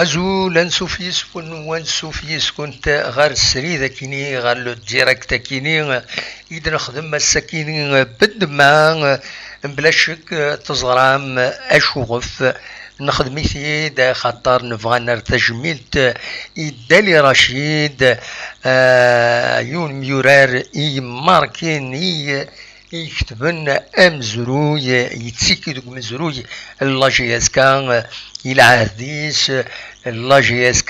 ازول انسوف يسكن وانسوف يسكن غير السري ذاكيني غير لو ديريكت كيني اذا نخدم السكيني بالدماغ بلا شك تزرام اشوف نخدم دا خاطر نبغى نرتجميلت يدالي رشيد يون ميورار ماركين يكتبن امزروي يتسيكي دوك مزروي اللاجياس كان العهديس اللاجياس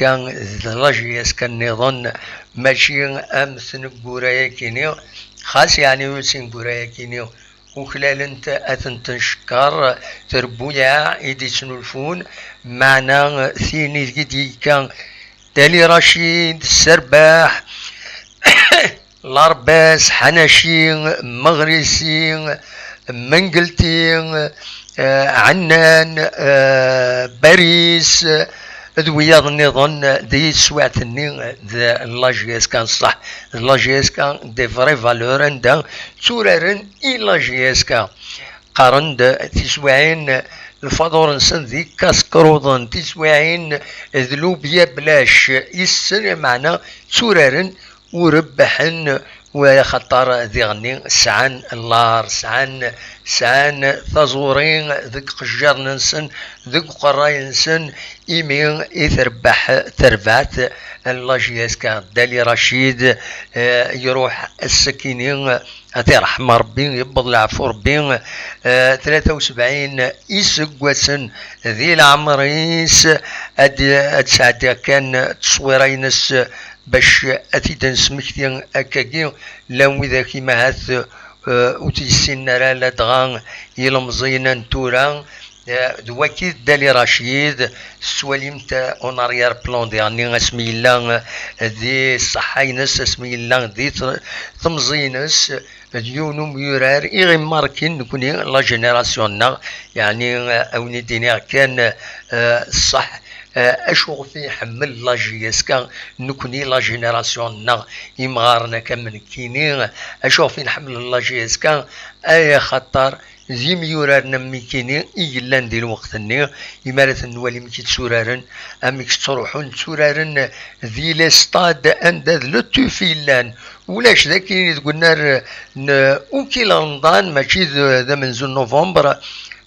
كان نظن ماشي امثن بورايا كينيو خاص يعني وسين بورايا كينيو وخلال انت اثن تنشكر تربويا ايدي سنولفون معنا ثيني جدي كان دالي رشيد السرباح لارباس حناشين مغرسين منقلتين عنان باريس ذوياض نظن دي سواتني اللاجيس كان صح اللاجيس كان دي فري فالور عندها تورارن اللاجيس كان قارن تسوعين الفضور نسن ذي كاسكروضن تسوعين ذلوبيا بلاش يسن معنا تورارن وربحن وخطر ذي غني سعان اللار سعان ثزورين ذك قجار ننسن ذك قراي ننسن إيمين يتربح تربات اللاجياس كان دالي رشيد يروح السكينين أتي رحمة ربي يبض العفو ربي 73 يسقوسن ذي العمريس أتساعد كان تصويرينس باش أتيدن سمكتين أكاكي لو إذا كيما هاث وتيسين نرى لدغان يلمزينا نتورا دواكي دالي رشيد سواليمت اون اريار بلون ديالني اسمي الله ذي صحاينس اسمي الله ذي تمزينس ديونو ميورار إغي ماركين نكوني لا جينيراسيون يعني أوني دينير كان صح اشوغ في حمل لاجياس كان نكوني لا جينيراسيون نا يمغارنا كمن كيني اشوغ في نحمل لاجياس كان اي خطر زي ميورار نمي كيني يلان دي الوقت الني يمارث نوالي مكي تسورارن اميك تروحون تسورارن ذي لستاد انداد لو فيلان ولاش ذاك قلنا اوكي لندن ماشي ذا منذ نوفمبر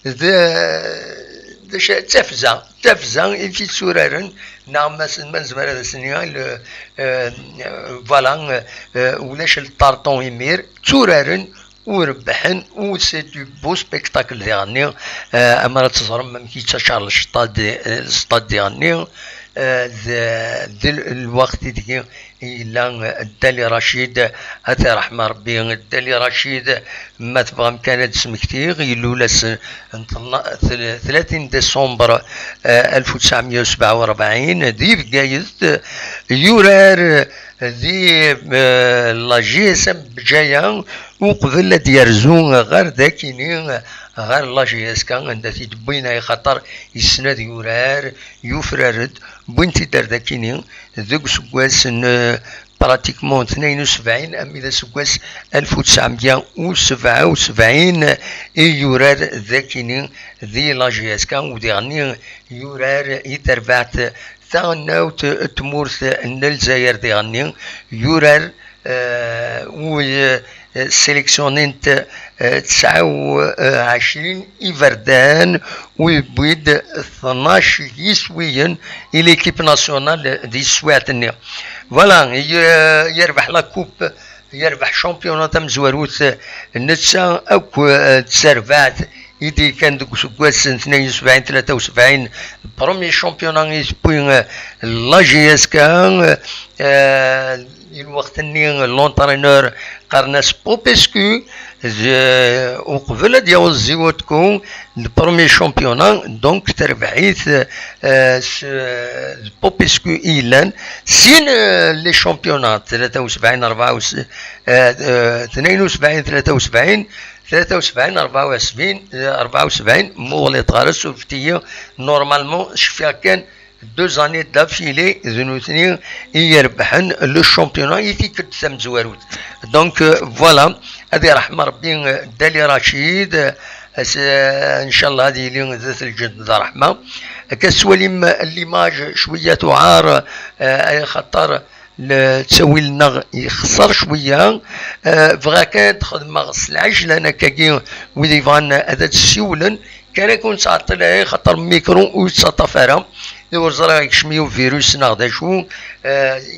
ذا تفزا في سورارن نعم من زمان هذا السنة فوالا ولاش الطارطون يمير سورارن وربحن و سي دو بو سبيكتاكل ديالني اما تصرم ممكن تشارل الستاد ديالني الوقت ديال إلا الدالي رشيد أتى رحمة ربي الدالي رشيد ما تبغى كانت سمكتير يلولاس 30 ديسمبر 1947 ذي بقايد يورار ذي لا جي اس ام بجايا وقبل ديارزون غير ذاكيني غير لا جي اس كان عندها تبينا خطر يسند يورار يفررد بنتي دار ذاكيني ذوك سكواس براتيكمون 72 أم إذا سكواس 1977 يورار ذاكيني ذي لا جي اس كان وديغني يورار يتربعت ثانوت تمورث الجزائر ديغني يورار و سيليكسيونينت 29 إفردان ويبيد 12 يسويا ليكيب ناسيونال دي سواتني فوالا يربح لا كوب يربح شامبيونات مزواروت نتسا أو تسرفات يدي كان دوك سكواس 72 73 برومي شامبيونان يسبوين لا جي اس كان الوقت اني لونترينور قرناس بوبيسكو وقبل ديال الزيوتكم البرومي شامبيونان دونك تربحيت بوبيسكو ايلان سين لي شامبيونات 73 74 72 73 73 74 مولي تغارس وفتيه نورمالمون شفيها كان 2 années d'affilée ذو اثنين يربحن لو شامبيونان يفيك تسام زواروت دونك فوالا هذه رحمه ربي دالي رشيد ان شاء الله هذه اللي ذات الجند ذا رحمه كسولي ليماج شويه تعار خطر تسوي لنا يخسر شويه بغا كان تخدم غص العجل انا كاكي ويدي فان هذا السيولن كان يكون تعطل خاطر ميكرو ويتصطفرها ورزرا يكشميو فيروس ناخذ شو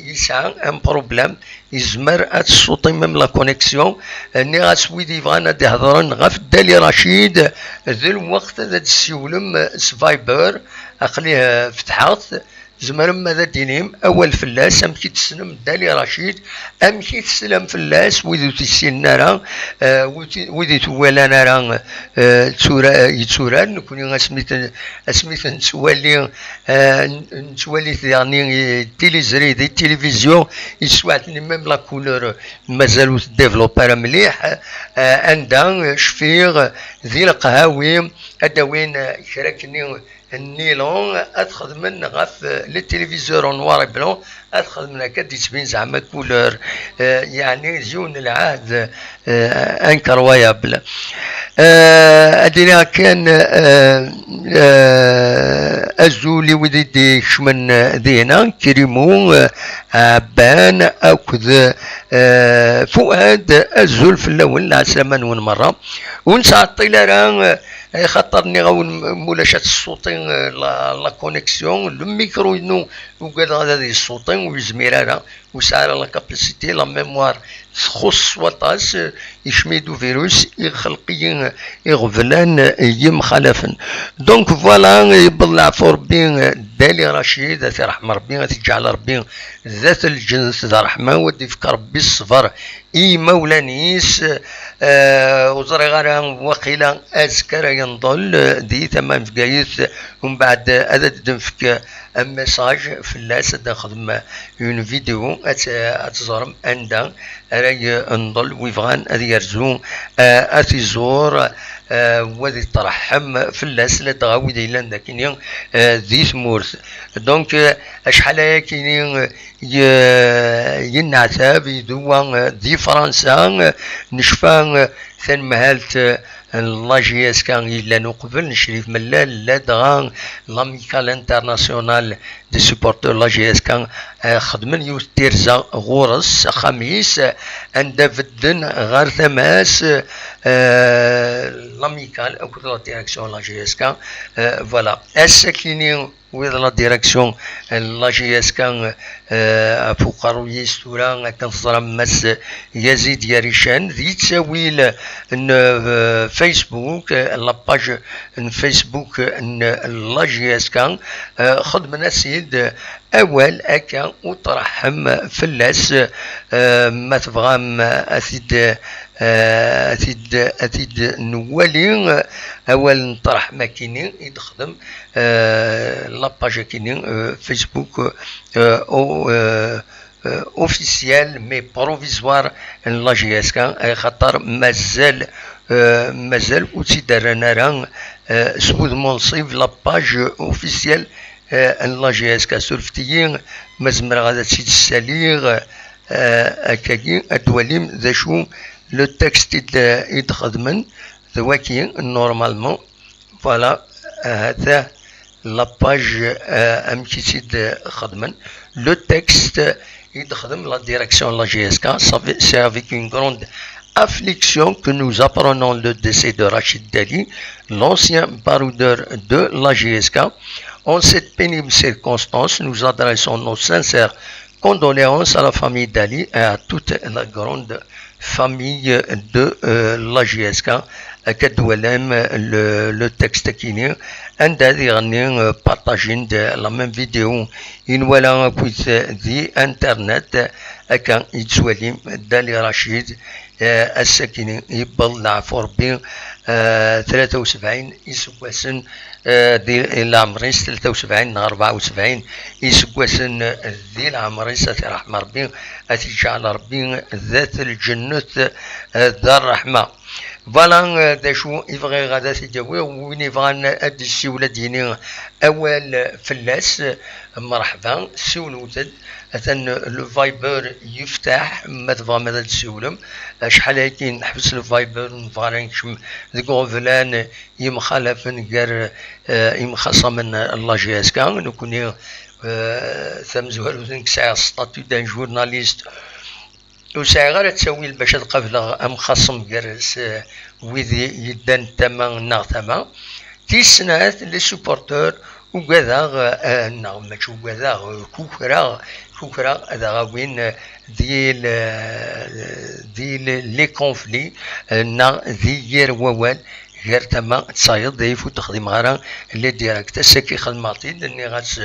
يسعى ان بروبليم يزمر الصوت ميم لا كونيكسيون ني غاسوي ديفان هضرن غف دالي رشيد ذا الوقت ذا السيولم سفايبر اخليه فتحات زمر ماذا دينيم اول فلاس ام كي تسلم دالي رشيد ام كي تسلم فلاس وذو تسين راه وذي توالنا راه يتسوران نكون اسميت نتوالي يعني تيليزري دي التلفزيون يسواتني ميم لا كولور مازالو ديفلوبر مليح عندها شفير ذي القهاوي هذا وين شاركني النيلون ادخل من غف للتلفزيون نوار بلون ادخل من هكا تبين زعما كولور يعني زيون العهد انكرويابل ادينا كان ازولي ودي شمن دينا كريمو عبان اكذ فؤاد الزول في الاول عسامان ونمره ونسعطي لها خاطرني غون مولاشات الصوتين لا كونيكسيون لو ميكرو نو وقال هذا الصوتين ويزميرها وسعر لا كاباسيتي لا ميموار خص وطاس يشميدو فيروس يخلقين يغفلان يمخالفن دونك فوالا يبلع فور بين دالي رشيد ذات رحمه ربي تجعل ربي ذات الجنس ذا رحمه ودي فكر ربي الصفر اي مولانيس وزري غير وقيلا ازكر ينضل دي تمام فقايث ومن بعد هذا تدنفك ميساج في الناس تخدم اون فيديو اتزرم عندها راي نضل ويفغان هذه يرزو اتيزور وذي ترحم في الناس اللي تغاوي ديلان داكيني ذي ثمورث دونك اشحال كاينين ينعتاب يدوا ذي فرنسا نشفان ثان مهالت لاجياس كان إلا نقبل نشريف ملال لا دغان لاميكال انترناسيونال دي سوبورتور لاجياس كان خدمن يوث تيرزا غورس خميس عند فدن غار ثماس لاميكال او لا ديريكسيون لاجياس كان فوالا الساكنين ويض لا ديريكسيون لاجياس كان فوق يستورا كنصرا مس يزيد ياريشان ذي تساويل فيسبوك لاباج فيسبوك لاجياس كان خدمنا سيد اول اكا وترحم فلاس ما تبغى اثيد نوالي اول نطرح ماكينين يخدم لاباج كينين فيسبوك او اوفيسيال مي بروفيزوار لاجياس كان اي خاطر مازال وتيدارنا راه سبود منصيب لاباج اوفيسيال لاجياس كا سولفتيين مازمر غادا تسيد الساليغ اكاكي ادواليم ذا شو لو تكست يتخدمن ذواكي نورمالمون فوالا هذا لاباج امكي تسيد خدمن لو تكست يتخدم لا ديريكسيون لاجيسكا c'est avec une grande affliction que nous apprenons le décès de Rachid Dali, l'ancien baroudeur de la GSK. En cette pénible circonstance, nous adressons nos sincères condoléances à la famille Dali et à toute la grande famille de la GSK. كدولام لو تكست كيني عند هذه غني بارطاجين لا ميم فيديو إن ولا كويت ذي انترنت كان يتسوالي دالي رشيد الساكنين يبل العفو ربي 73 يسواسن دي العمريس 73 نهار 74 يسواسن ذي العمريس رحمة ربي أتجعل ربي ذات الجنة ذا الرحمة فوالا دا شو يبغي غادا تجاوي وين يبغى هاد السيولة ديني اول فلاس مرحبا سولوتد لو فايبر يفتح ما تبغى ماذا تسولم شحال هيك نحبس الفايبر نبغى نكشم ذكو فلان يمخالف نقر يمخصم من لا جي اس كان نكون ثم زوال ذنك ساعة ستاتيو دان جورناليست وساعة غير تسوي باش تقابل مخصم جرس ويدي يدان تمام ناغ تمام تيسنات لي سوبورتور وكذا نعم وكذا كوكرا هذا وين ديال لي كونفلي نا ديال ووال غير تما تصايد ضيف وتخدم غير لي ديراكت ساكي خدماتي لاني غاس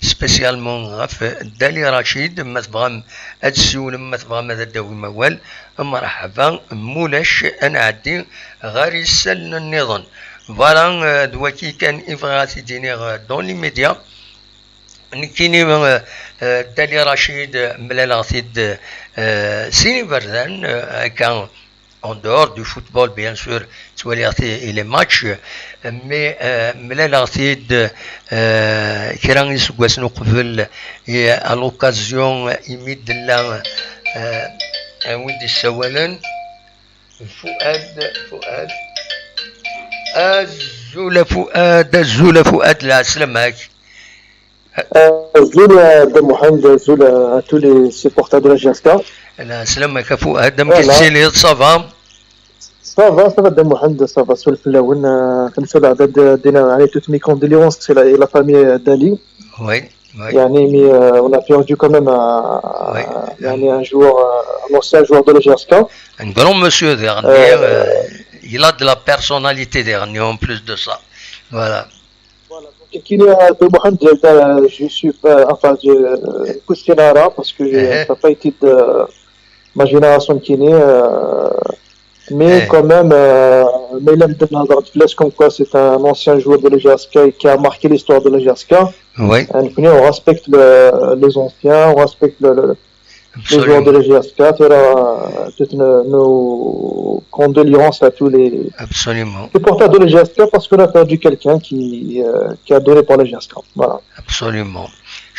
سبيسيالمون غاف دالي رشيد ما تبغى تسول ما تبغى ماذا داوي موال مرحبا مولاش انا عندي غير يسال النظام فوالا دواكي كان إفغاتي دينيغ دون لي ميديا كيني دالي رشيد ملالغتيد سيني بردان كان en dehors du football bien sûr تواليغتي لي ماتش مي ملالغتيد كيران يسوكواسنو قبل à l'occasion يميد لا ويدي السوالن فؤاد الزول فؤاد لا سلامك زول دم محمد زول à tous les supporters de la GSK لا سلامك فؤاد دم كيسيلي صافا صافا دم محمد صافا سول في الاول كنسول عدد دينا يعني توت مي كوندوليونس سي لا فامي دالي وي يعني مي on a perdu quand même يعني un joueur un ancien joueur de la GSK un grand monsieur dernier il a de la personnalité dernier en plus de ça voilà كاين محمد je suis enfin je كنت نرى parce que ça pas été de ma génération qui est mais quand même mais il aime de la place comme quoi c'est un ancien joueur de la GSK qui a marqué l'histoire de la GSK oui on respecte les anciens on respecte les joueurs de la GSK toutes nos condoléances à tous les supporters de la GSK parce qu'on a perdu quelqu'un qui a donné pour la GSK voilà absolument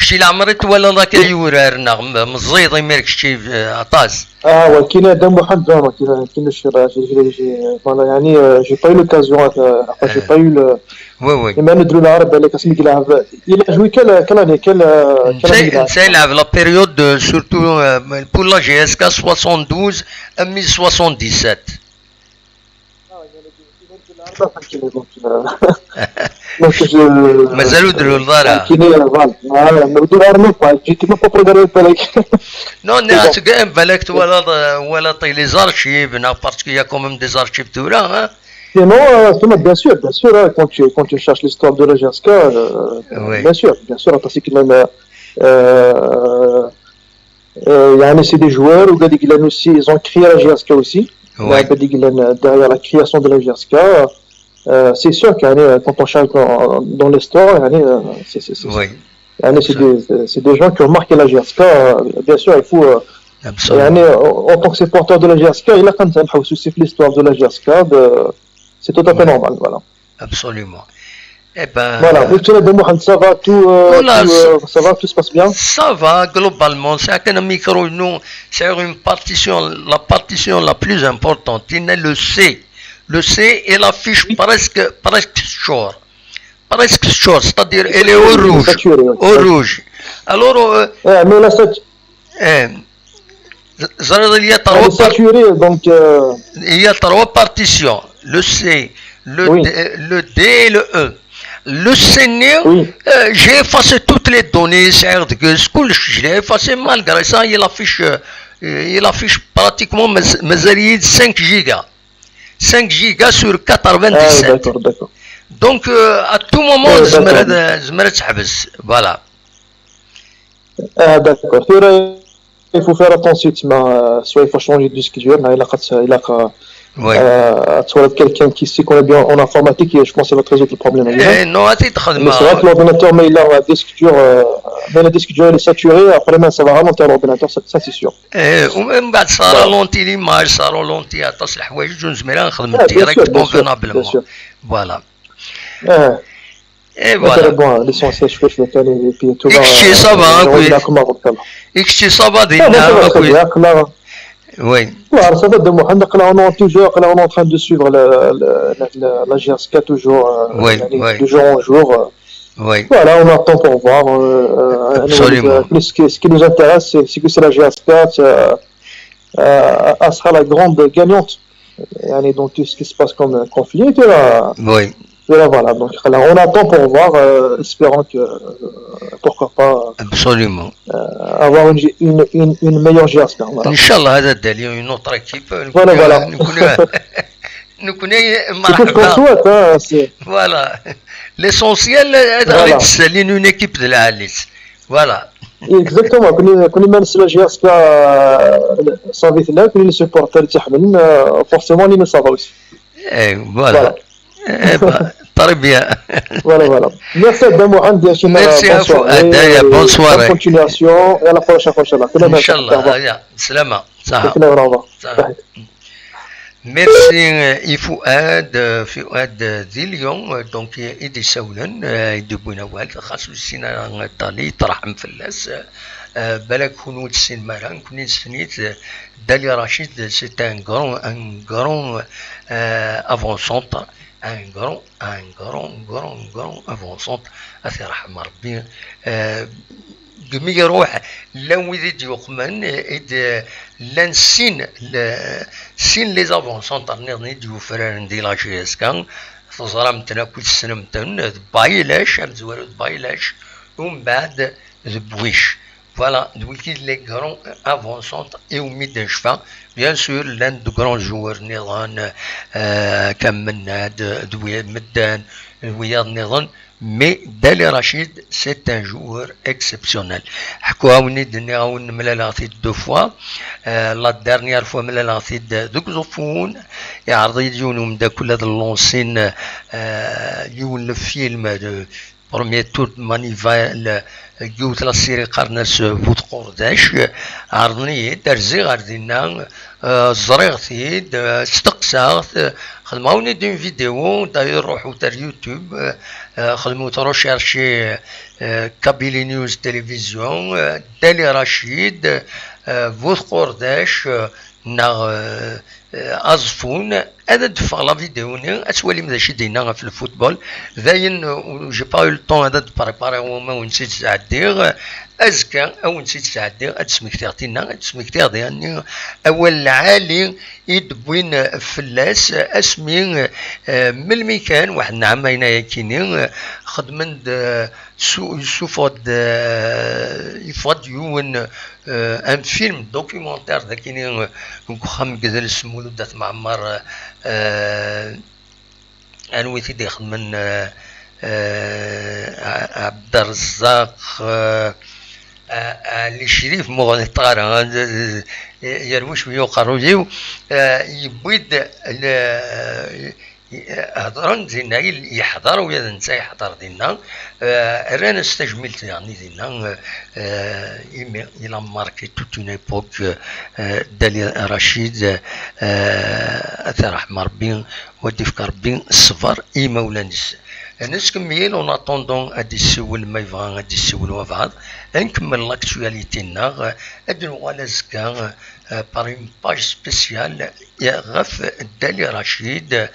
شتي العمرت ولا ذاك اليورار نغم مزيض يمرك شتي عطاس وكاين دم واحد زعما كاين شي راجل فوالا يعني جي با يو لوكازيون جي با يو وي كما نديروا العرب عليك اسمي يلعب الى جوي كان يلعب لا بيريود سورتو بور لا جي اس كا 72 1077 مازالوا دروا الدار نو ناس كاع بالك ولا طي لي زارشيف نا باسكو يا كوميم دي زارشيف تورا Sinon, bien sûr, quand tu cherches l'histoire de la GSK, bien sûr, parce que même, c'est des joueurs, aussi, ils ont créé la GSK aussi, derrière la création de la GSK, c'est sûr que quand on cherche dans l'histoire, c'est des gens qui ont marqué la GSK, bien sûr, il faut... en tant que supporter de la GSK, il a quand même aussi l'histoire de la GSK, c'est tout à fait normal, voilà. Absolument. Eh ben, voilà, ça va, ça va, tout se passe bien. Ça va, globalement, c'est un micro, nous, c'est une partition, la partition la plus importante, il est le C. Le C, elle affiche presque short. Presque short, c'est-à-dire elle est au rouge. Au rouge. Alors, mais là, il y a trois partitions. Le C, le D et le E. Le senior, j'ai effacé toutes les données, je l'ai effacé malgré ça, il affiche pratiquement mes 5 gigas. 5 gigas sur 97. D'accord. Donc, à tout moment, je habs. Voilà. D'accord. Il faut faire attention, soit il faut changer de disque dur, il a quelqu'un qui sait qu'on est bien en informatique et je pense que ça va te résoudre le problème. Non, mais c'est vrai que l'ordinateur, mais il a un disque dur, mais le disque dur il est saturé, après ça va ralentir l'ordinateur, ça c'est sûr. ومن بعد ça ralentit l'image, ça ralentit عطاس الحوايج ونزمر نخدم ديريكت كونفينابلمون. Voilà. Et voilà. Bon, l'essentiel, je fais et puis tout va. Ça va, oui. Ça va, oui. Voilà, ça va de moi. On est toujours en train de suivre la GSK toujours, de jour en jour. Oui. Voilà, on attend pour voir. Absolument. Ce qui nous intéresse, c'est que c'est la GSK, elle sera la grande gagnante. Et donc tout ce qui se passe comme conflit, oui. Voilà, donc on attend pour voir, espérant que pourquoi pas absolument avoir une meilleure GSK. Voilà. Inch'Allah, هذا الدليل une autre équipe. Voilà. Nous connaissons c'est tout ce qu'on souhaite, hein, voilà. L'essentiel c'est une équipe de la Alice. Voilà. Exactement. كل ما نسمع GSK صافي ثنا كل لي سوبورتر تاعهم forcément اللي نصافوا aussi. Voilà. Très bien. Voilà. Merci à Mohamed. Merci à vous. Bonne soirée. Bonne continuation et à la prochaine fois, Inch'Allah. Inch'Allah. Salama. Merci فؤاد ذي اليوم دونك يدي سولن يدي بوينوال خاصو السينا طالي ترحم فلاس بالك كونو تسين مالان كوني سنيت دالي رشيد سي ان غران افونسونت un grand avancement أثي رحمة ربي قمي يروح لو يدي يقمن إذا لان سين لي زافونسون ترني ديو فران دي لا جي اس كان تزرم تناكل سنمتن بايلاش هم زوالو بايلاش ومن بعد بويش Voilà, donc les grands avançants et au milieu d'un cheval, bien sûr, l'un des grands joueurs Néran, Kamennad, Douye Meddan, Ouiyad Néran, mais Dali Rachid, c'est un joueur exceptionnel. Hakouaouni de Néraoun Melalatid deux fois, la dernière fois Melalatid de Gzofoun, et Ardidioun de Koula de l'ancien, le film de premier tour de Manival. جوت للسيري قرنس فوت قرداش عرضني درزي غاردينا زريغتي استقساغت خدموني دين فيديو داير روحو تر يوتيوب خدمو تروشيرشي كابيلي نيوز تلفزيون دالي رشيد فوت قرداش نا أزفون هذا دفع لا فيديو أسوالي ماذا شدينا في الفوتبول ذاين جي با يو طون هذا دبريباري وما ونسيت ساعدير أزكى أو نسيت ساعدير أتسمكتيرتينا أتسمكتير ديالني أول عالي يدبوين فلاس اسمي من المكان واحد نعم هنا كيني خدمن سوفود يفض يون ان فيلم دوكيومونتير ذاكيني خم كذا اسمه دات معمر انويتي دي خدمن عبد الرزاق اللي شريف مغني طارق يروش ويقروا يبيد هضران دينا يحضر ويا نتا يحضر دينا رانا استجملت يعني دينا الى ماركي توت اون ايبوك دالي رشيد اثر رحمه ربي ودي فكر ربي الصفر اي مولانس نسكمل اون اتوندون ادي السول ما يبغى ادي السول وبعض نكمل لاكتواليتي نا ادنو على زكا par une page spéciale غف دالي رشيد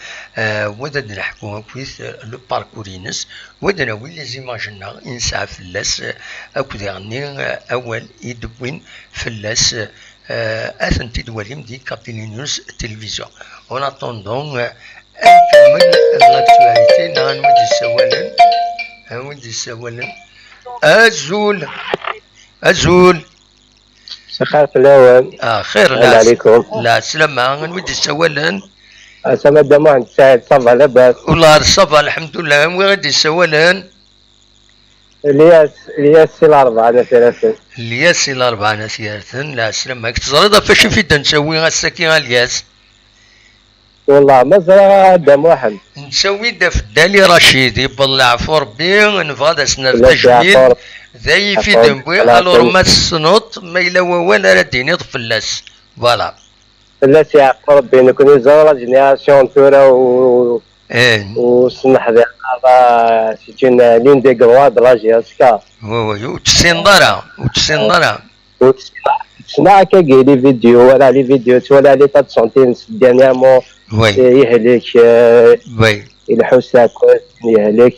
ودد نحكو كويس لو باركورينس ودنا ويلي زيماجنا انسع فلاس اكو يعني اول يدوين فلاس اثنتي دواليم دي كابيلي نيوز تلفزيون اون اتوندون نكمل لاكتواليتي نا نودي سوالا ازول خير في الأول. خير لا عليكم. لا سلامة نودي سوالا. سما دموع سعيد صبا لاباس. والله صبا الحمد لله وين غادي سوالا؟ الياس سي الأربعة أنا ثلاثة. الياس سي الأربعة أنا ثلاثة لا سلامة تزرد فاش نفيد نسوي غاساكي الياس. والله مزرعة دم واحد. نسوي داف دالي رشيد يبلع في ربي نفاض سنة تجميل. ذاي في دنبوي الور ما السنوط ما إلا ولا رديني فلاس فوالا فلاس يعقل ربي نكون زورا جينيراسيون تورا وسمح لي سيت اون لين دي كروا دو لا جي اس كا. وي وتسين تسمع كاع لي فيديو ولا لي فيديو ولا لي تاع سونتين ديرنيامون يهلك وي الحوسه يهلك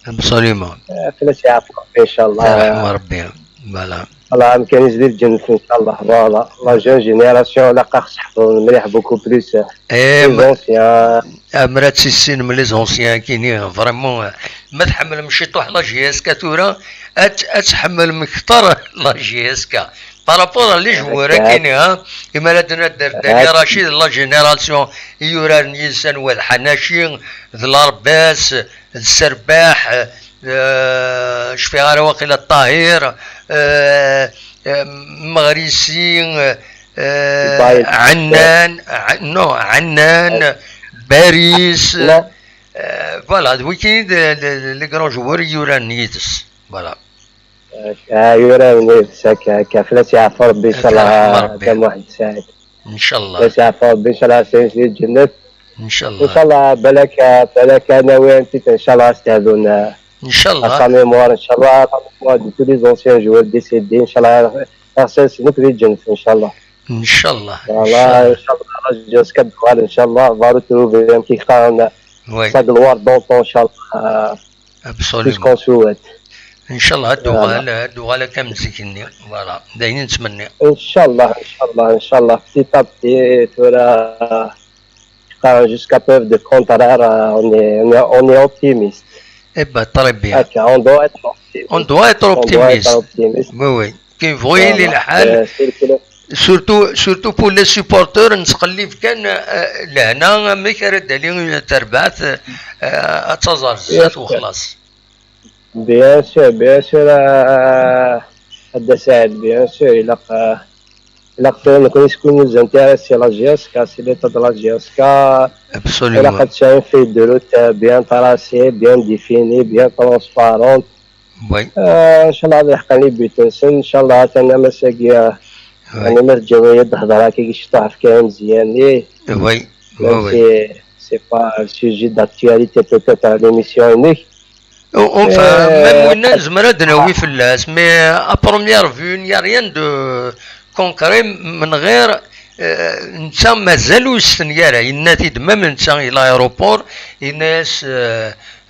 ابسوليومون فلاش يعرف ان شاء الله رحم ربي فوالا الله يمكن يزيد الجنة ان شاء الله. فوالا لا جون جينيراسيون لا خاص يحفظوا مليح بوكو بليس زونسيان مرات سيسين من لي زونسيان كاينين فريمون ما تحمل شي طوح لا جي اس كا تورا اتحمل مكثر لا جي اس كا بارابور لي جوار كاينين كيما لدنا داني رشيد لا جينيراسيون يورا نيسان والحناشي الارباس السرباح شفي غير واقيلا الطاهر مغريسي عنان باريس فوالا دوي كاين لي كرون جوار يوران نيتس فوالا يوران نيتس هكا فلاش يعرف ربي ان شاء الله كان واحد سعيد ان شاء الله فلاش يعرف ربي ان شاء الله سيدي الجنة ان شاء الله ان شاء الله بالك انا وانت ان شاء الله استهدون ان شاء الله sa mémoire ان شاء الله de tous les anciens joueurs décédés ان شاء الله احساس نكري الجنة ان شاء الله ان شاء الله والله ان شاء الله جوز كدوار ان شاء الله فارو تروفي كي خان سا غلوار دونطون ان شاء الله ابسوليومون سوات ان شاء الله الدوغاله كامل مسكيني فوالا دايرين نتمنى ان شاء الله ان شاء الله ان شاء الله بتي تابتي تورا jusqu'à preuve de contraire on est optimiste. Eh ben très bien. On doit être optimiste. Oui. كي فوي لي الحال سورتو بور لي سوبورتور نتقلب كان لهنا ما كرد عليهم تربعت تزرزات وخلاص. بيان سور هذا سعد بيان سور إلا نكون شكون زانتيريسي لا جي اس كا سي ليتا دو لا جي اس كا إلا قد شاين في دروت بيان تراسي بيان ديفيني بيان ترونسبارونت وي ان شاء الله غادي يحقني بيتنسن ان شاء الله انا مساكي يعني ما الجويه تهضر هكا كي شفتها في كلام مزيان ليه وي سي با سوجي داكتواليتي بوتيت على ليميسيون نيك ميم وين زمرا دناوي في اللاس مي ا بروميير فيو نيا ريان دو كونكري من غير انت مازالو السنياره يناتي دمام انت الى ايروبور الناس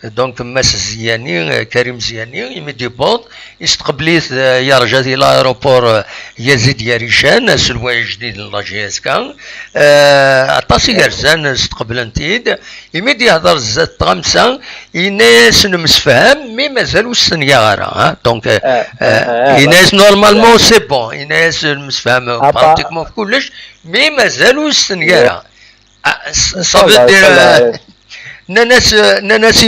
دونك ماس زياني كريم زياني يمدي بوط يستقبليت يرجع الى ايروبور يزيد ياريشان سلواي جديد لا جي اس كان عطاسي غرزان استقبلنتيد يمدي يهضر زاد خمسه الناس مسفهم مي مازالو السنياره دونك الناس نورمالمون سي بون الناس مسفهم براتيكمون في كلش مي مازالو السنياره صافي دير ناس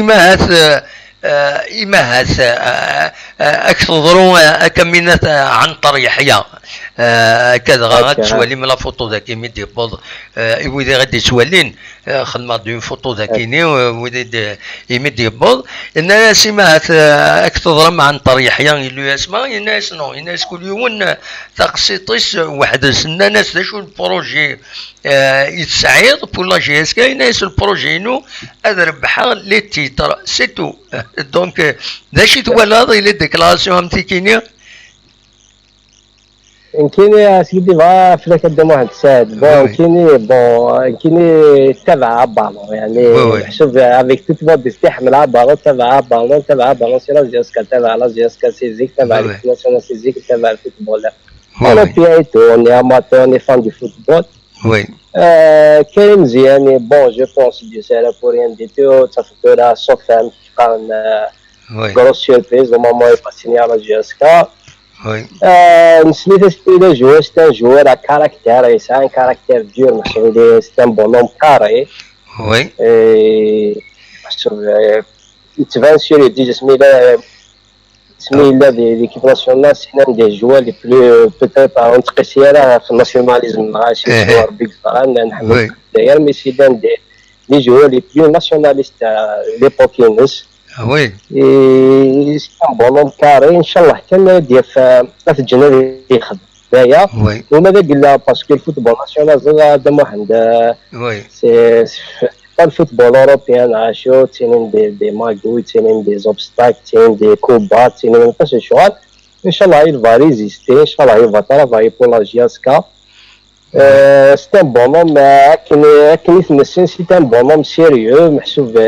إماهات أكثر كمينات عن طريحية كذا غادي تسوالي من لا فوتو ذاكي ميدي بود وإذا غادي تسوالين خدمة دون فوتو ذاكيني وإذا يمدي بود الناس إماهات أكثر عن طريحية اللي يسمع الناس نو الناس كل يوم تقسيطيس واحد الناس شو البروجي يتسعيد بور لا جي اس كاين الناس البروجي نو هذا ربحها لي تيتر سي تو دونك داشي توالد الى ديكلاراسيون امتي كينيا كايني سيدي فا فلاك قدام واحد ساد بون كايني تبع بالون يعني حسب افيك توت مود تحمل بالون تبع بالون سي لا جيسكا تبع لا جيسكا سيزيك تبع الناسيونال سيزيك تبع الفوتبول انا بيايتو اني اماتور اني فان دو فوتبول وي كاين مزيان بون جو بونس دي سيرا بور ريان دي تو تفكر سوفان كان غروس سيربريز نورمالمون يباسيني على جيسكا Oui. Smith est joueur, c'est un joueur à caractère, et c'est un caractère dur, c'est un bonhomme carré. Oui. Il te va sur les 10 000 de l'équipe nationale, c'est l'un des joueurs les plus, peut-être, entre le nationalisme, d'ailleurs, mais c'est l'un des joueurs les plus nationalistes à l'époque. Oui. C'est un bonhomme carré, Inch'Allah, كان يدير في الجنة اللي يخدم هنايا وماذا قلنا باسكو الفوتبول ناسيونال زاد واحد وي سي pas le football européen عاشوا تينين دي ماغوي تينين دي زوبستاك تينين دي كوبات تينين pas ce choix Inch'Allah il va résister Inch'Allah il va travailler pour la GSK c'est un bonhomme كني تمسين c'est un bonhomme sérieux محسوب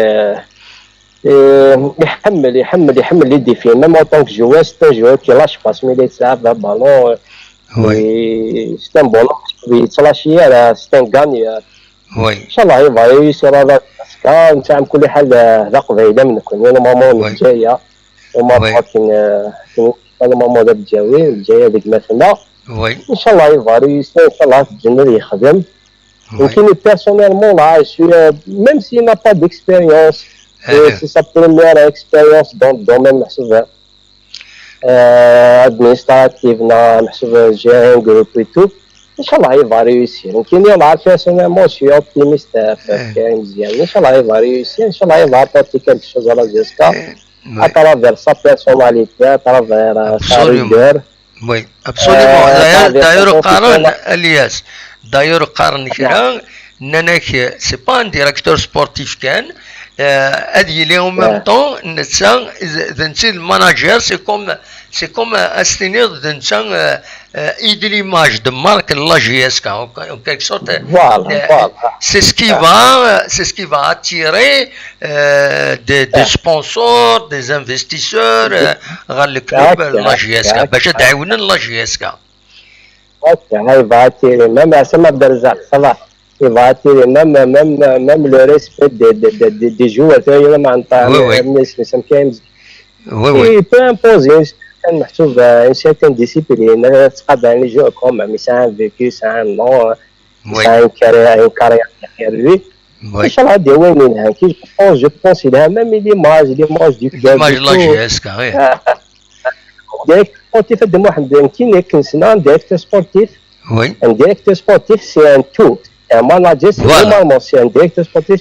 يحمل les défis même en tant que joueur c'est un joueur qui lâche pas mais il يتلعب بالون c'est un bonhomme qui يتلاشي c'est un gagneur وي ان شاء الله يبغى يصير هذا الاسكا نتاع كل حاجه ذاق بعيده منكم نورمالمون الجايه وما كاين نورمالمون الجايه ديك مثلا وي ان شاء الله يبغى يصير ان شاء الله في الجنة يخدم يمكن بيرسونيلمون لا même s'il n'a pas d'expérience c'est sa première expérience dans le domaine محسوب administratif محسوب gérer un groupe et tout ان شاء الله يبغى ريوسير يمكن يلعب بيرسونيلمون شويه اوبتيميست في مزيان ان شاء الله يبغى ريوسير ان شاء الله يبغى apporter quelque chose à la GSK à travers sa personnalité à travers sa rigueur وي ابسوليومون داير قارن الياس داير قارن كرا ناناك سي با ان ديريكتور سبورتيف كان هادي لي اون ميم طون نتا نتا الماناجير سي كوم استينير نتا ايد ليماج دو مارك لا جي اس كا en quelque sorte c'est ce qui va attirer des sponsors des investisseurs غير الكلوب لا جي اس كا باش تعاون لا جي اس كا هاي فاتيري ميم سما برزاق صلاح il va attirer même le respect des joueurs معناتها الناس اللي كاين il peut imposer كان محسوب une certaine discipline تقدر يعني جو كوم mais c'est un vécu c'est un nom c'est une carrière derrière lui ان شاء الله غادي وينينها كي je pense il a même l'image du club l'image de la GSK ديريكتور سبورتيف هذا واحد يمكن كنسنا ديريكتور سبورتيف وي un directeur sportif c'est un tout un manager c'est normalement c'est un directeur sportif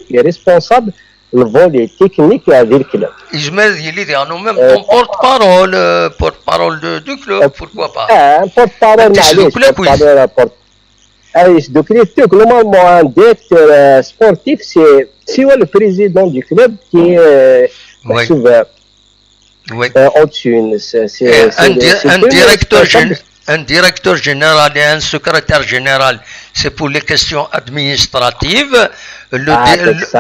qui est responsable le volet technique du club. Il est en même ton porte-parole du club, pourquoi pas? Un porte-parole du club, normalement un directeur sportif c'est le président du club qui est au-dessus. Un directeur général et un secrétaire général, c'est pour les questions administratives.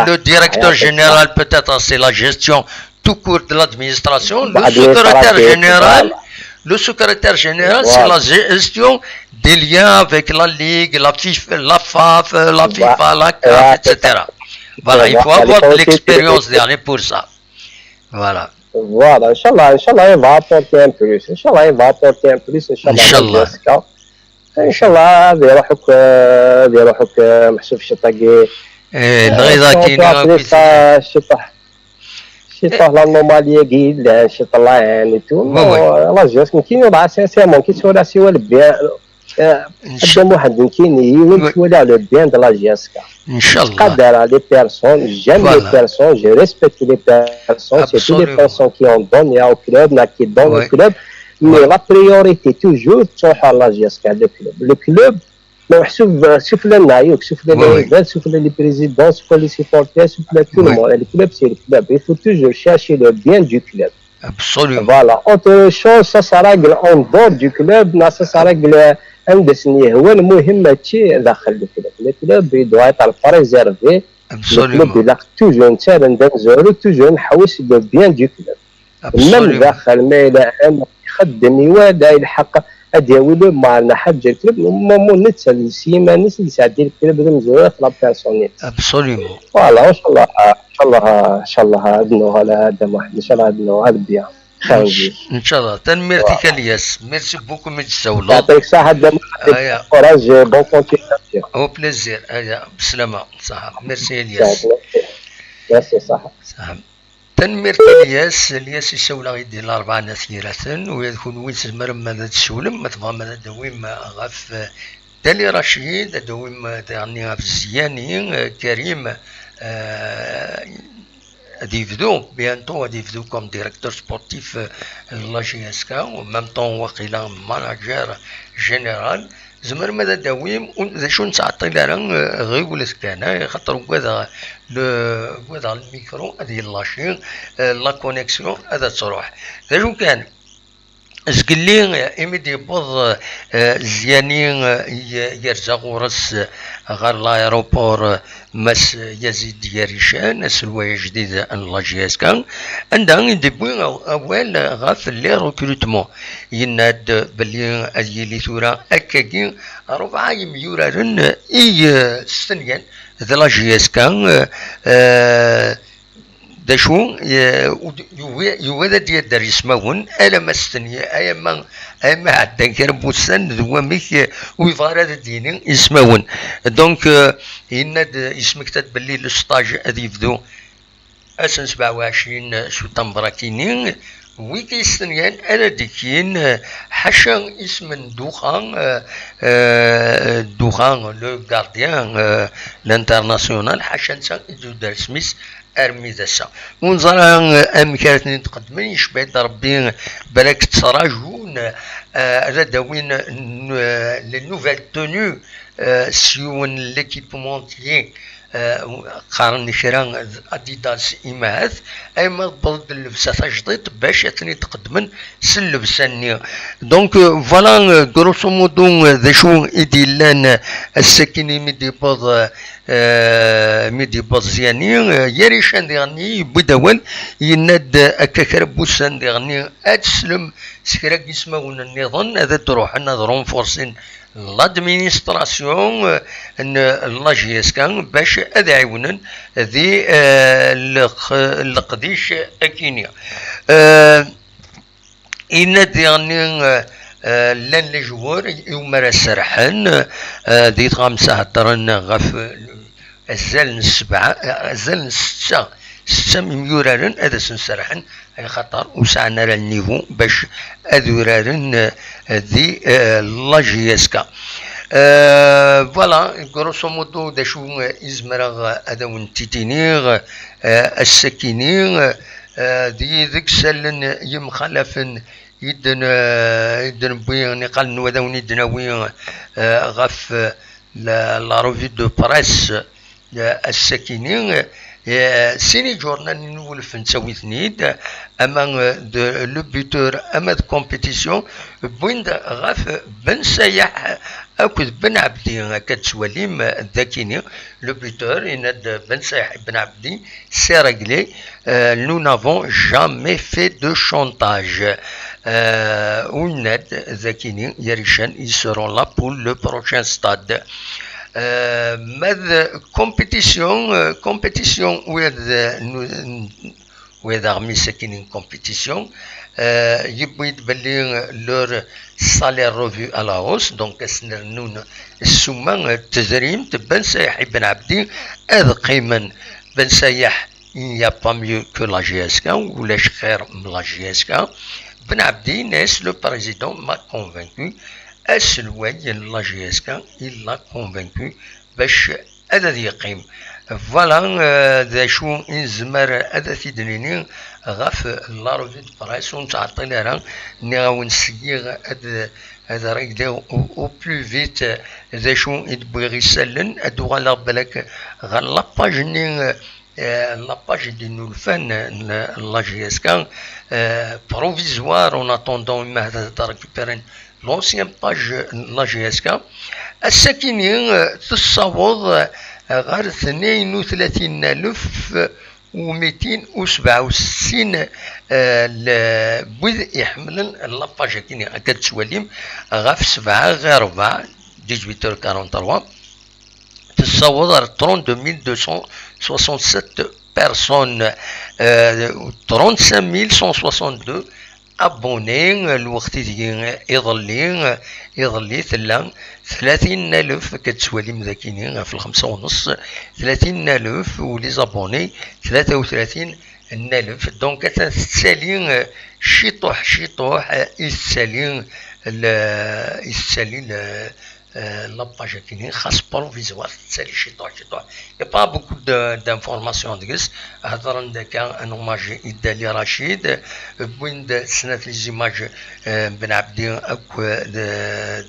Le directeur général, peut-être, c'est la gestion tout court de l'administration. Le secrétaire général, c'est la gestion des liens avec la Ligue, la FAF, la FIFA, la CAF, etc. Voilà, il faut avoir de l'expérience derrière pour ça. Voilà. Voilà, Inch'Allah, il va apporter un plus. Inch'Allah, il va apporter un plus. Inch'Allah. Inch'Allah, بيروحك محسوب شطاقي. الغذاء كاين شطاه l'anomalie قيل شط الله يعني تو. الله جاس يمكن يوضع سينسيرمون كي تولى سوى البيان. قدام واحد يمكن يولي على البيان de la GSK. Inch'Allah. قدر les personnes, j'aime les personnes, je respecte les personnes, c'est toutes les personnes qui ont donné au club, qui donnent au club, mais la priorité toujours تروح على la GSK le club محسوب شوف لنا عيوك شوف لنا العباد شوف لنا les présidents شوف لنا les supporters شوف لنا tout le monde le club c'est le club il faut toujours chercher le bien du club absolument voilà autre chose ça se règle en dehors du club ça se règle عندسني هو المهم هادشي داخل الكلوب doit être préservé الكلوب il a toujours نديرو toujours نحوس le bien du club même داخل ما الى ان يخدم يوادا يلحق ادياولو معنا حاجه الكلوب مو نتسال سيما ناس اللي ساعدين الكلوب مزوره في لا بيرسونيل ابسوليومون فوالا ان شاء الله عندنا هذا واحد ان شاء الله عندنا هذا بيان ان شاء الله تنميرتك الياس ميرسي بوكو من السولو يعطيك الصحة كوراج بون كونتينياسيون او بليزير بسلامة صح ميرسي الياس ميرسي صح تنميرت الياس يسول غيدير الأربعة نثيرة ويكون وين تزمر ماذا تسولم ما تبغى ماذا دويم غاف دالي رشيد دويم يعني غاف الزياني كريم ديفدو bientôt ديفدو comme directeur sportif de la GSK en même temps وقيلا manager général زمر ماذا داويم ذا شو نتعطي لنا غير ولا كان خاطر كذا كذا الميكرو هذه لاشين لا كونيكسيون هذا تروح ذا شو كان زقلين إمدي بوض زيانين يرزا غورس غير لايروبور مس يزيد يريشان سلوى جديد ان لاجياس كان عندها يدبوين اول غاف لي ريكروتمون يناد بلي اجيلي ثورا اكاكين 4 مليون اي سنين ذا لاجياس كان داشو يوذا ديال دار يسمون الا ما استني اما عدا كربوسان ذواميك ويفار هذا ديني يسمون دونك يناد يسمك باللي الستاج هذا يبدو اسن 27 سبتمبر كينين ويكي استنيان انا ديكين حشا اسم دوخان لو غارديان لانترناسيونال حشا نسان دار سميث ارميداسا ونظر امكانتني تقدمين يشبه ربي بالك تصراجون رداوين لي نوفيل تونو سيون ليكيبمونتيي قارن شرا اديداس ايماث ايما بلد اللبسه جديد باش تني تقدمن سلبساني دونك فوالا غروسو مودو ذا شو ايديلان السكيني ميدي بوزياني يريشان ديغني بدوان يناد اكاكربوسان ديغني اتسلم سكراك يسمون النظام هذا تروح نظرون فورسين لادمينستراسيون لاجياس كان باش ادعونا ذي القديش اكينيا إن ديغني لان لي جوار يوم سرحان دي 5 هضرن غف الزال 6 مليون هذا سنسرحن اي خطر وسعنا للنيفو باش اذورارن ذي لاجياسكا فوالا غروسو مودو دا شو ازمرغ هذا ونتيتينيغ السكينين دي ذيك سلن يمخلفن يدن بوين نقال نوذاوني دناوين غف لا روفي دو بريس السكينين سيني جورنال نول فنسوي ثنيد امان لو بيتور اما كومبيتيسيون بوين غاف بن سياح اكد بن عبدي كتسوليم ذاكيني لو بيتور يناد بن سياح بن عبدي سي ريغلي nous n'avons jamais fait de chantage وناد ذاكيني يريشان ils seront là pour le prochain stade ماذا competition with army ساكنين competition يبغي يتبلي لور salaire revu à la hausse donc اسنرنون السمان تزريم تبان سايح بن عبدي هذا قيما بن سايح il n'y a pas mieux que la GSK ولاش خير من la GSK بن عبدي ناس le président m'a convaincu السلوي لا جيسكا إلا كونفانكو باش هذا يقيم فوالا ذا شو نزمر هذا تيدنيني غاف لا روفي دو برايس ونتعطي لها نغاون نسيغ هذا رايك او بلو فيت ذا شو يدبغي يسلن ادو غالا بالك غا لاباجني لاباج دي نولفان لا جيسكا بروفيزوار اون اتوندون ما هذا تريكوبيرين l'ancien page la GSK الساكنين تصوض غير 32,267 بوذ يحملن لاباج كيني كتسوليم غاف 7 غير 4 18h43 تصوض 32,267 personnes 35,162 أبوني الوقت يظلي ثلا 30,000 كتسوالي مذاكينين في 5:30 30,000 ولي زابوني 33,000 دونك تسالي شطوح يسالي لاباج كاينين خاص بروفيزوار تسالي شطوح يا با بوكو دانفورماسيون ديس هضرن داكا ان اوماج يدالي رشيد بوين سنه لي زيماج بن عبدي اكو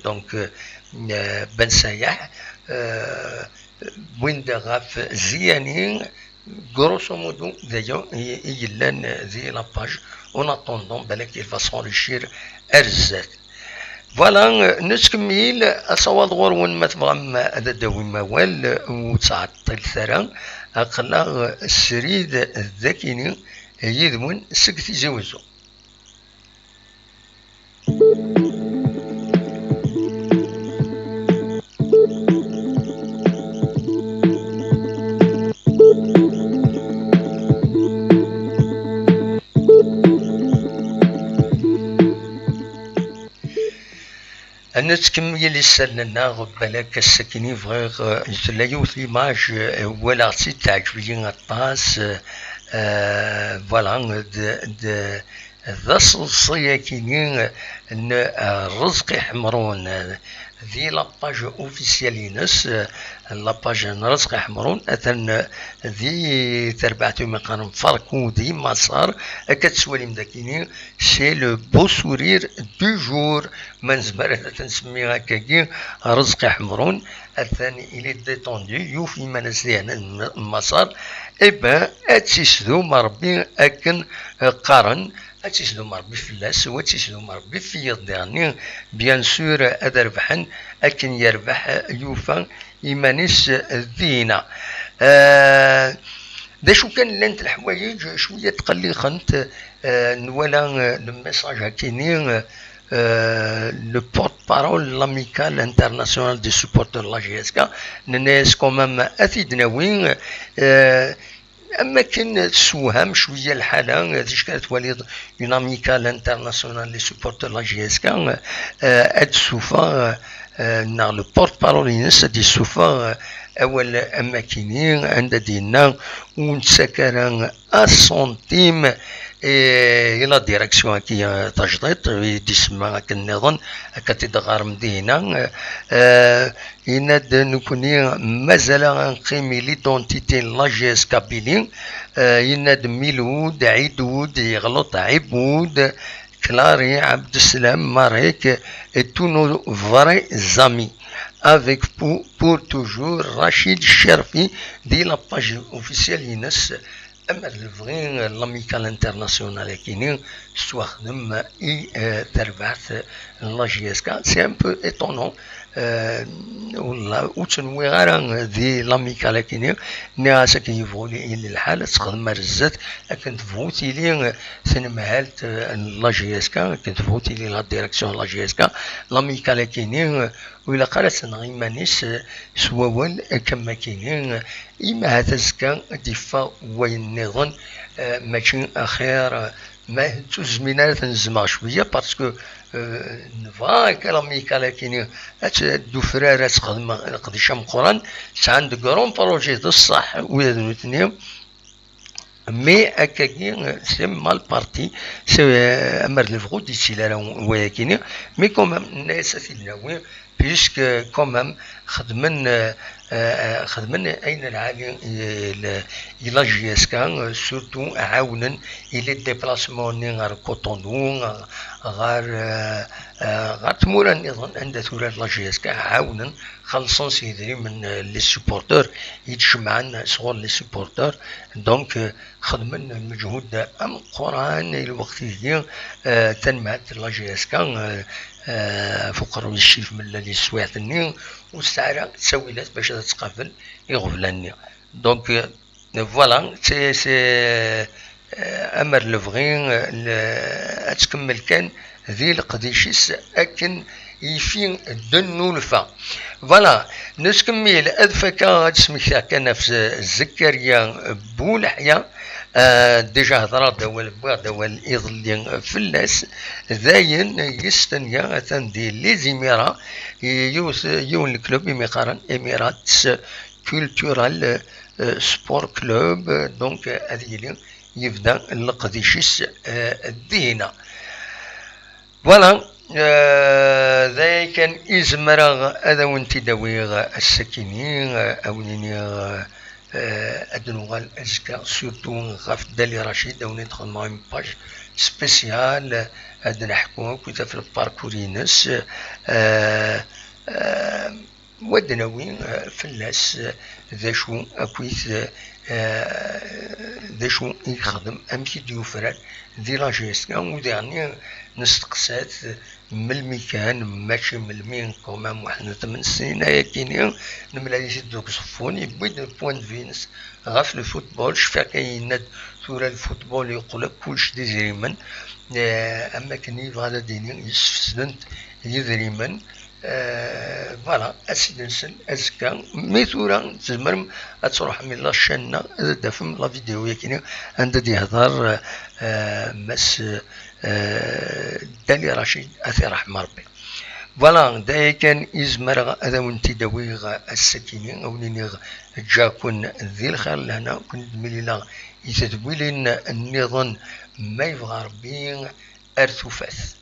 دونك بن سايح وين غاف زيانين grosso modo d'ailleurs يلان ذي لاباج اون اتوندون بالك il va s'enrichir ارزات فوالا نسكميل اصوات غور وين ما تبغى هذا داوي موال وتعطل ثرى اقلا السريد الذكيني يذمون سكتي زوزو. نتكمل السنة غبالك السكيني فغير يتلاقيو ليماج ولا عطي تعجبني الطاس فوالا ذا صلصية كيني الرزق حمرون ذي لاباج اوفيسيالينس لاباج رزق حمرون اثن ذي تربعتو مقارن فرقو ذي مسار كتسوالي مداكيني سي لو بو سورير دو جور من زمرت تنسمي هكاكي رزق حمرون الثاني الي ديتوندو يوفي منزليان المسار ايبا اتسيسدو مربي اكن قارن اتسيسدو مربي فلاس واتسيسدو مربي في يضيعني بيان سور ادربحن اكن يربح يوفا يمانيس الدينا دا شو كان لانت الحوايج شويه تقلقنت نولا الميساج هكيني le porte-parole l'amical international des supporters de la GSK الناس كومام اثيدنا وين اما كان تسوهم شويه الحاله هذيش كانت وليد اون اميكال انترناسيونال لي سوبورتر لا جي اس كا اد سوفا نا لو بورت بارول ينس دي سوفا اول اماكنين عند دينا ونتسكران السنتيم الى ديريكسيون كي تجديد يسمى كنظن كتدغار مدينه يناد نكوني مازال غنقيمي ليدونتيتي لا جي اس كابيلي يناد ميلود عيدود يغلط عبود كلاري عبد السلام ماريك et tous nos vrais amis avec pour toujours Rachid Cherfi دي la page officielle ينس أما الفغين الأميكال انترناسيونال كيني استخدم تربعت لا جي اس كا سي ان بو ايتونون ولا وتنوي غير ذي لاميكال كيني ناس كيفولي الى الحال تخدم مرزات كنت فوتي لي سنمهالت لا جي اس كا كنت فوتي لي لا ديريكسيون لا جي اس كا لاميكال كيني وإلا قالت نغيمانيس سواول كما كاينين إما هتزكا دفاع وين نظن ماشي أخير ما تزمينا تنزمع شوية باسكو نفا كلامي كاين دو فرارات تخدم قديشام قران عند كرون بروجي د الصح ويا الاثنين مي هكاكي سي مال بارتي سي امر الفغو دي سيلا ولكن مي كومام الناس تيناوي بيسك كومام خدمن اين العالي الى جي اس كان سورتو عاونا الى ديبلاسمون غير كوطوندو غير تمولا نظن عند ثلاث لا جي اس كان عاونا خلصون سيدري من لي سوبورتور يتجمعن صغور لي سوبورتور دونك خدمن المجهود ام قران الوقت ديال تنمات لا جي اس كان فقر الشيف من اللي سويعتني والسعره تسويلات باش تتقابل يغفلني دونك فوالا سي امر لفغين اتكمل كان ذي القديشيس اكن يفين دنو الفا فوالا نسكمل ادفكا تسميتها كان في الزكريا بولحيا ديجا هضرا دوال يظل فلاس ذاين يستنيا تندي لي زيميرا يون الكلوب يمقارن اميرات كولتورال سبور كلوب دونك هذه يبدا القديشيس الدينا فوالا ذا كان إزمرا هذا وانت داويغ السكينين أو أدنوغال أزكا سورتو غاف دالي رشيد أو ندخل معهم باج سبيسيال أدنا حكومة كنت في الباركورينس ودناوي فلاس ذا شو أكويت ذا شو يخدم أمشي ديوفران ذي لاجيسكا ودعني نستقسات من المكان ماشي من المين كوما وحنا 8 سنين كينيا نملايش دوك صفون يبويد بوان فينس غاف الفوتبول شفا كاين ثورة الفوتبول يقول كلش ديزريمن اما كني غادا ديني يسفسدنت يدريمن فوالا اسيدنسن ازكا ميثورا تزمرم تروح من لا شانا دافم لا فيديو ياكيني عند يهضر مس دالي رشيد اثي رحمه ربي فوالا دا كان يزمر هذا ونتي داويغ السكيني او نيغ جاكون ذي الخير لهنا كنت مليلا يتدويلين النظام ما يبغى ربي ارثوفاث